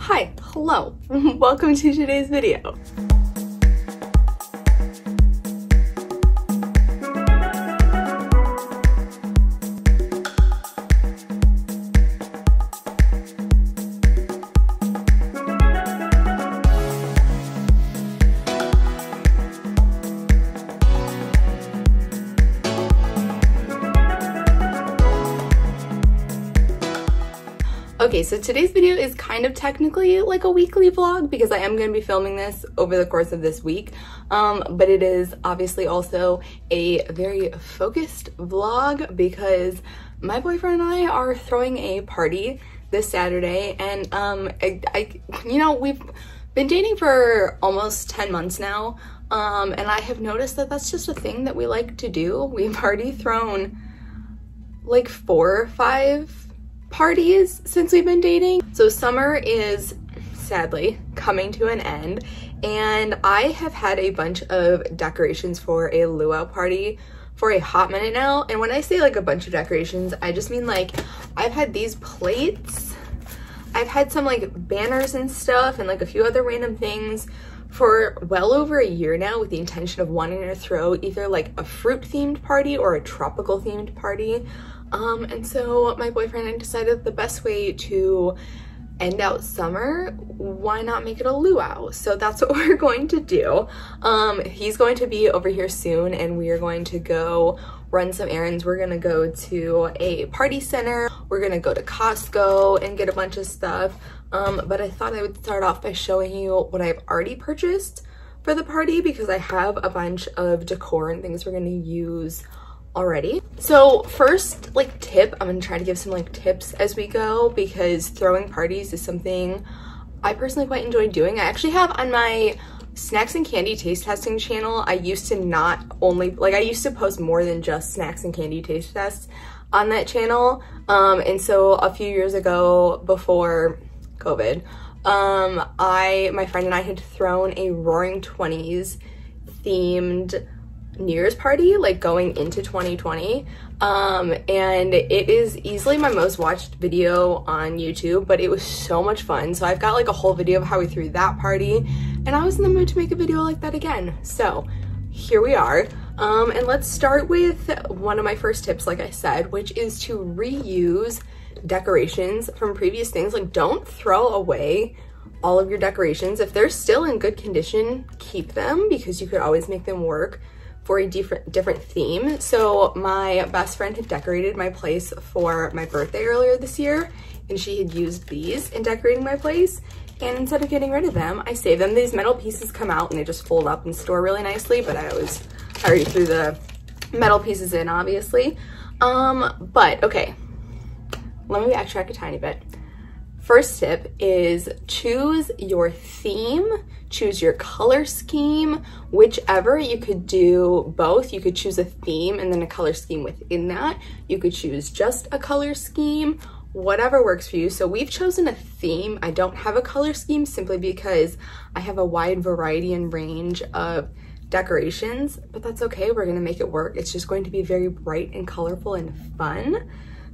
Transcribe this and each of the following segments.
Hi, hello, welcome to today's video. Okay, so today's video is kind of technically like a weekly vlog because I am going to be filming this over the course of this week, but it is obviously also a very focused vlog because my boyfriend and I are throwing a party this Saturday, and you know, we've been dating for almost 10 months now, and I have noticed that that's just a thing that we like to do. We've already thrown like 4 or 5 parties since we've been dating. So summer is sadly coming to an end, and I have had a bunch of decorations for a luau party for a hot minute now. And when I say like a bunch of decorations, I just mean like I've had these plates, I've had some like banners and stuff, and like a few other random things for well over a year now, with the intention of wanting to throw either like a fruit themed party or a tropical themed party. And so my boyfriend and I decided the best way to end out summer, why not make it a luau? So that's what we're going to do. He's going to be over here soon, and we are going to go run some errands. We're gonna go to a party center, we're gonna go to Costco and get a bunch of stuff. But I thought I would start off by showing you what I've already purchased for the party, because I have a bunch of decor and things we're gonna use already. So first, like tip, I'm gonna try to give some like tips as we go, because throwing parties is something I personally quite enjoy doing. I actually have on my snacks and candy taste testing channel, I used to not only, like I used to post more than just snacks and candy taste tests on that channel. And so a few years ago, before COVID, my friend and I had thrown a Roaring 20s themed New Year's party, like going into 2020, and it is easily my most watched video on YouTube, but it was so much fun. So I've got like a whole video of how we threw that party, and I was in the mood to make a video like that again. So here we are, and let's start with one of my first tips, like I said, which is to reuse decorations from previous things. Like, don't throw away all of your decorations. If they're still in good condition, keep them, because you could always make them work for a different theme. So my best friend had decorated my place for my birthday earlier this year, and she had used these in decorating my place, and instead of getting rid of them, I saved them. These metal pieces come out and they just fold up and store really nicely, but I already threw the metal pieces in, obviously. But okay, let me backtrack a tiny bit. First tip is choose your theme, choose your color scheme, whichever. You could do both. You could choose a theme and then a color scheme within that. You could choose just a color scheme, whatever works for you. So we've chosen a theme. I don't have a color scheme simply because I have a wide variety and range of decorations, but that's okay. We're gonna make it work. It's just going to be very bright and colorful and fun.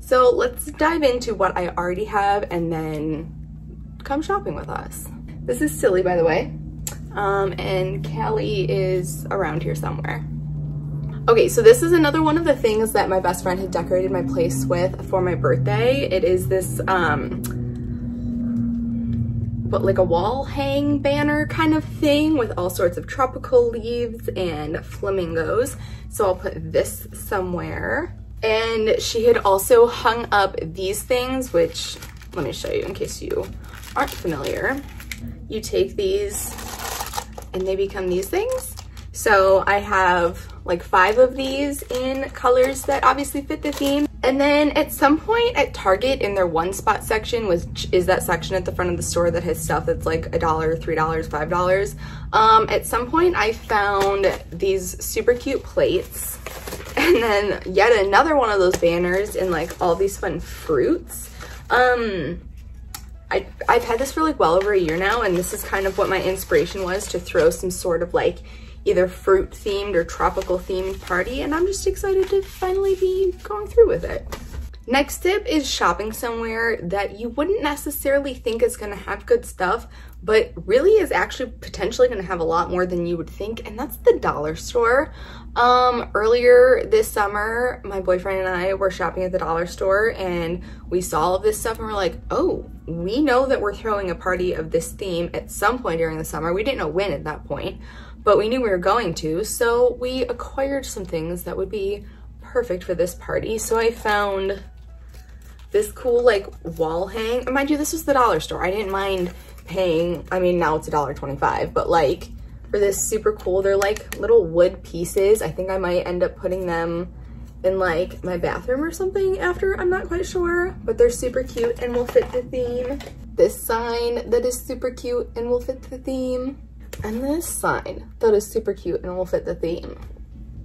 So let's dive into what I already have and then come shopping with us. This is Silly, by the way, and Callie is around here somewhere. Okay, so this is another one of the things that my best friend had decorated my place with for my birthday. It is this, but like a wall hang banner kind of thing with all sorts of tropical leaves and flamingos. So I'll put this somewhere. And she had also hung up these things, which, let me show you in case you aren't familiar. You take these and they become these things. So I have like 5 of these in colors that obviously fit the theme. And then at some point at Target, in their one spot section, which is that section at the front of the store that has stuff that's like $1, $3, $5. At some point I found these super cute plates, and then yet another one of those banners in like all these fun fruits. I've had this for like well over a year now, and this is kind of what my inspiration was, to throw some sort of like either fruit themed or tropical themed party, and I'm just excited to finally be going through with it. Next tip is shopping somewhere that you wouldn't necessarily think is gonna have good stuff, but really is actually potentially gonna have a lot more than you would think, and that's the dollar store. Earlier this summer, my boyfriend and I were shopping at the dollar store and we saw all of this stuff and we're like, oh, we know that we're throwing a party of this theme at some point during the summer. We didn't know when at that point, but we knew we were going to, so we acquired some things that would be perfect for this party. So I found this cool like wall hang. Mind you, this was the dollar store. I didn't mind paying, I mean, now it's $1.25, but like for this super cool, they're like little wood pieces. I think I might end up putting them in like my bathroom or something after, I'm not quite sure, but they're super cute and will fit the theme. This sign that is super cute and will fit the theme. And this sign that is super cute and will fit the theme.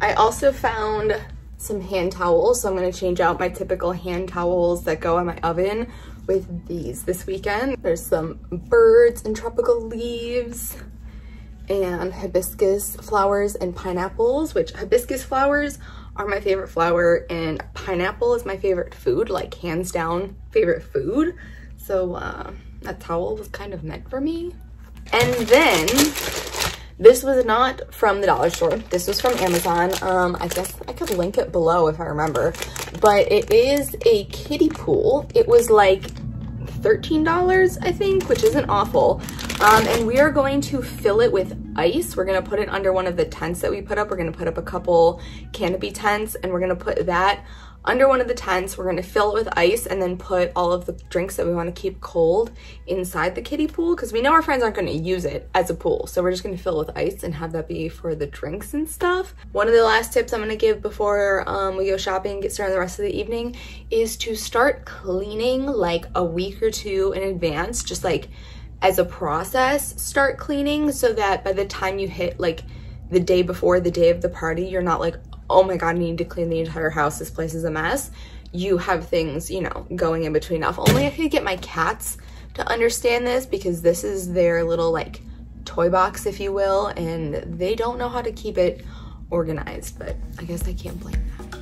I also found some hand towels, so I'm going to change out my typical hand towels that go on my oven with these this weekend. There's some birds and tropical leaves and hibiscus flowers and pineapples, which hibiscus flowers are my favorite flower and pineapple is my favorite food, like hands down favorite food. So that towel was kind of meant for me. And then this was not from the dollar store. This was from Amazon. I guess I could link it below if I remember, but it is a kiddie pool. It was like $13, I think, which isn't awful. And we are going to fill it with ice. We're gonna put it under one of the tents that we put up. We're gonna put up a couple canopy tents and we're gonna put that under one of the tents. We're gonna fill it with ice and then put all of the drinks that we wanna keep cold inside the kiddie pool because we know our friends aren't gonna use it as a pool. So we're just gonna fill it with ice and have that be for the drinks and stuff. One of the last tips I'm gonna give before we go shopping and get started the rest of the evening is to start cleaning like a week or two in advance, just like as a process, start cleaning so that by the time you hit like the day before the day of the party, you're not like, oh my God, I need to clean the entire house. This place is a mess. You have things, you know, going in between. Now, if only I could get my cats to understand this because this is their little like toy box, if you will, and they don't know how to keep it organized, but I guess I can't blame them.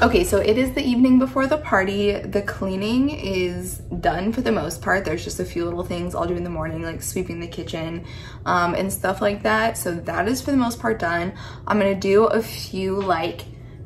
Okay, so it is the evening before the party. The cleaning is done for the most part. There's just a few little things I'll do in the morning, like sweeping the kitchen and stuff like that. So that is for the most part done. I'm gonna do a few like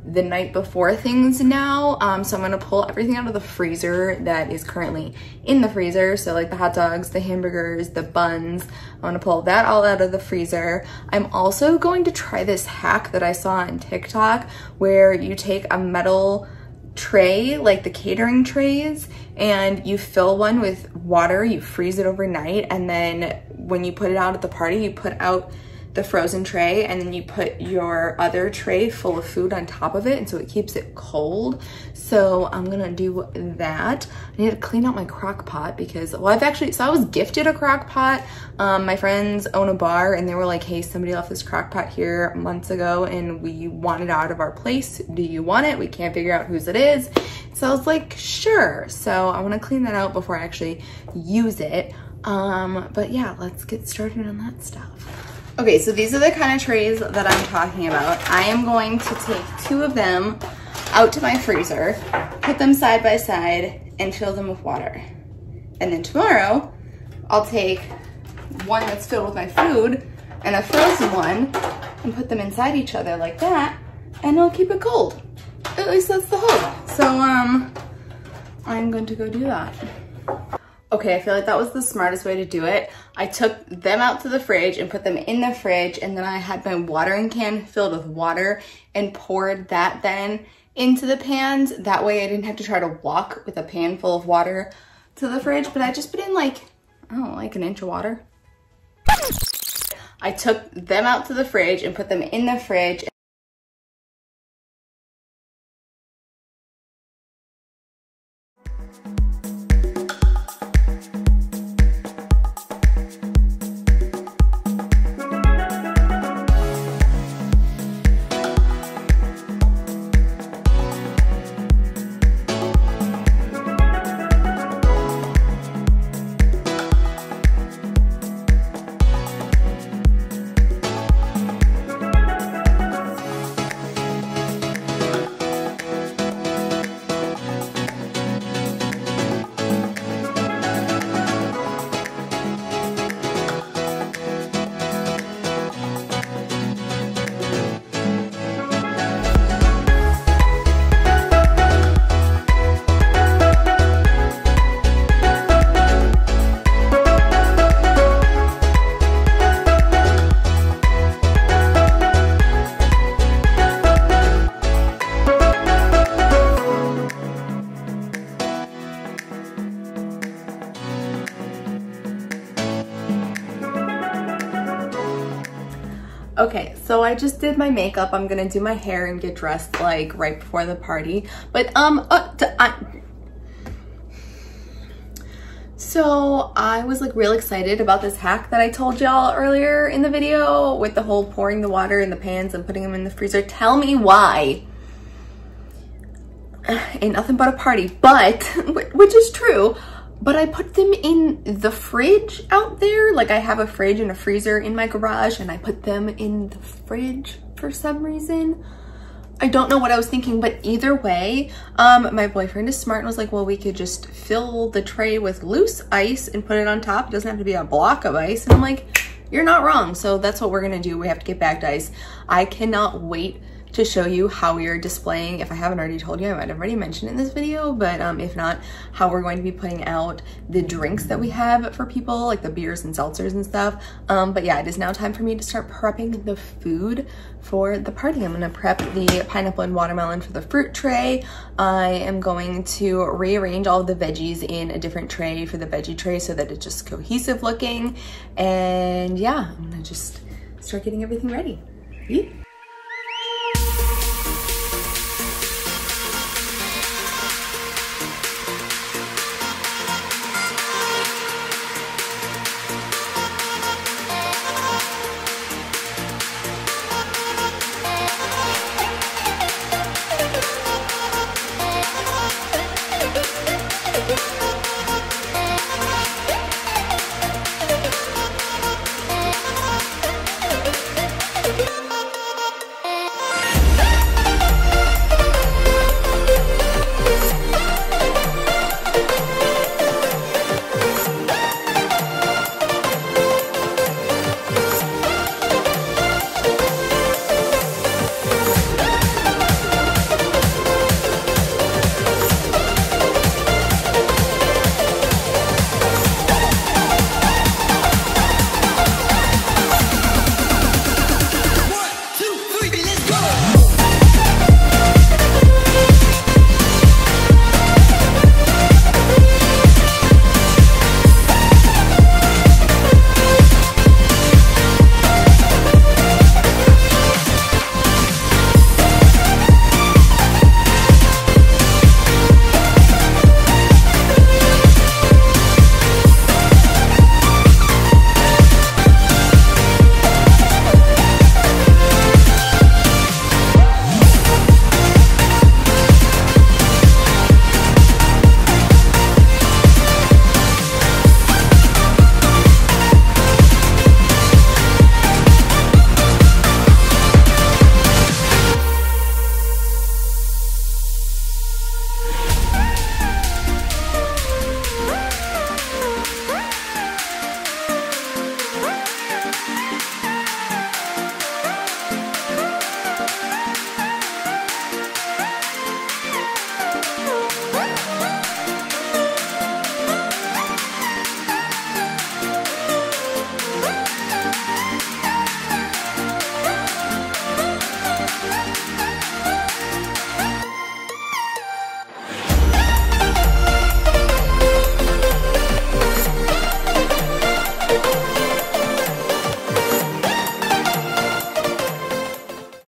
the night before things now. So I'm gonna pull everything out of the freezer that is currently in the freezer. So like the hot dogs, the hamburgers, the buns, I'm gonna pull that all out of the freezer. I'm also going to try this hack that I saw on TikTok where you take a metal tray, like the catering trays, and you fill one with water, you freeze it overnight, and then when you put it out at the party, you put out the frozen tray and then you put your other tray full of food on top of it, and so it keeps it cold. So I'm gonna do that. I need to clean out my crock pot because, well, I was gifted a crock pot. My friends own a bar and they were like, hey, somebody left this crock pot here months ago and we want it out of our place. Do you want it? We can't figure out whose it is. So I was like, sure. So I wanna clean that out before I actually use it. But yeah, let's get started on that stuff. Okay, so these are the kind of trays that I'm talking about. I am going to take 2 of them out to my freezer, put them side by side, and fill them with water. And then tomorrow, I'll take one that's filled with my food and a frozen one and put them inside each other like that, and I'll keep it cold. At least that's the hope. So, I'm going to go do that. Okay, I feel like that was the smartest way to do it. I took them out to the fridge and put them in the fridge, and then I had my watering can filled with water and poured that then into the pans. That way I didn't have to try to walk with a pan full of water to the fridge, but I just put in like, I don't know, like an inch of water. I took them out to the fridge and put them in the fridge. Okay, so I just did my makeup. I'm gonna do my hair and get dressed like right before the party. But so I was like real excited about this hack that I told y'all earlier in the video with the whole pouring the water in the pans and putting them in the freezer. Tell me why. Ain't nothing but a party, but which is true. But I put them in the fridge out there. Like I have a fridge and a freezer in my garage, and I put them in the fridge for some reason. I don't know what I was thinking, but either way, my boyfriend is smart and was like, well, we could just fill the tray with loose ice and put it on top. It doesn't have to be a block of ice. And I'm like, you're not wrong. So that's what we're gonna do. We have to get bagged ice. I cannot wait to show you how we are displaying, if I haven't already told you, I might have already mentioned in this video, but if not, how we're going to be putting out the drinks that we have for people, like the beers and seltzers and stuff. But yeah, it is now time for me to start prepping the food for the party. I'm gonna prep the pineapple and watermelon for the fruit tray. I am going to rearrange all of the veggies in a different tray for the veggie tray so that it's just cohesive looking. And yeah, I'm gonna just start getting everything ready. Yeet.